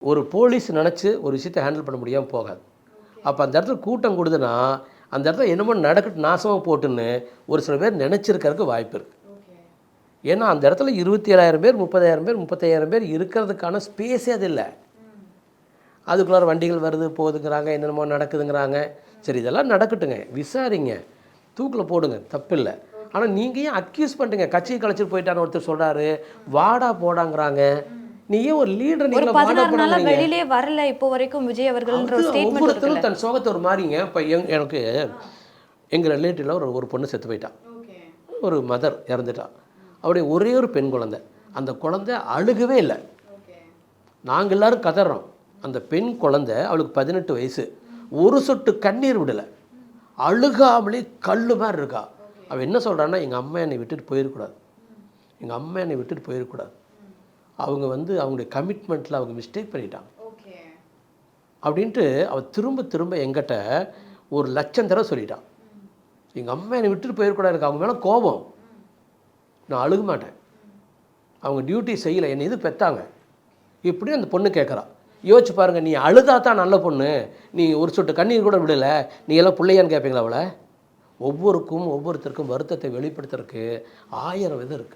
ஒரு போலீஸ் நினச்சி ஒரு விஷயத்தை ஹேண்டில் பண்ண முடியாமல் போகாது. அப்போ அந்த இடத்துல கூட்டம் கூடுதுன்னா, அந்த இடத்துல என்னமோ நடக்கட்டும் நாசமாக போட்டுன்னு ஒரு சில பேர் நினச்சிருக்கிறதுக்கு வாய்ப்பு இருக்குது. ஏன்னா அந்த இடத்துல 27,000 பேர் 30,000 பேர் 35,000 பேர் இருக்கிறதுக்கான ஸ்பேஸே அது இல்லை. அதுக்குள்ளார வண்டிகள் வருது போகுதுங்கிறாங்க, என்னென்னமோ நடக்குதுங்கிறாங்க. சரி இதெல்லாம் நடக்கட்டுங்க, விசாரிங்க, தூக்கில் போடுங்க, தப்பில்லை. ஆனால் நீங்கள் ஏன் அக்யூஸ் பண்ணுறீங்க? கட்சியை கலைச்சிட்டு போயிட்டான்னு ஒருத்தர் சொல்கிறாரு, வாடா போடாங்கிறாங்க. நீ ஏன் ஒரு லீடர் ஒரு நீங்கள வாடா 16 நாளா போடாங்கிறீங்க? வெளியிலே வரல இப்போ வரைக்கும் விஜய் அவர்கள்ன்ற ஒரு அது ஸ்டேட்மெண்ட் ஒவ்வொருத்தரும் இருக்குல்ல. தன் சோகத்தை ஒரு மாதிரிங்க. இப்போ எனக்கு எங்கள் ரிலேட்டிவில் ஒரு பொண்ணு செத்து போயிட்டான். ஒரு மதர் இறந்துட்டா. அவருடைய ஒரே ஒரு பெண் குழந்தை. அந்த குழந்தை அழுகவே இல்லை. நாங்கள் எல்லோரும் கதறோம். அந்த பெண் குழந்தை அவளுக்கு 18 வயசு, ஒரு சொட்டு கண்ணீர் விடலை, அழுகாமலே கல் மாதிரி இருக்கா. அவள் என்ன சொல்கிறான்னா, எங்கள் அம்மா என்னை விட்டுட்டு போயிடக்கூடாது, எங்கள் அம்மா என்னை விட்டுட்டு போயிடக்கூடாது. அவங்க அவங்களுடைய கமிட்மெண்ட்டில் அவங்க மிஸ்டேக் பண்ணிட்டாங்க அப்படின்ட்டு அவள் திரும்ப திரும்ப எங்கிட்ட 1,00,000 தடவை சொல்லிட்டான். எங்கள் அம்மா என்னை விட்டுட்டு போயிடக்கூடாது, எனக்கு அவங்க மேலே கோபம், நான் அழுக மாட்டேன், அவங்க டியூட்டி செய்யலை, என்னை இது பெற்றாங்க இப்படி அந்த பொண்ணு கேட்குறா. யோசிச்சு பாருங்கள், நீ அழுதா தான் நல்ல பொண்ணு, நீ ஒரு சொட்டு கண்ணீர் கூட விடலை, நீ எல்லாம் பிள்ளையான்னு கேட்பீங்களா அவளை? ஒவ்வொருத்தருக்கும் வருத்தத்தை வெளிப்படுத்துறதுக்கு 1000 விதம் இருக்குது.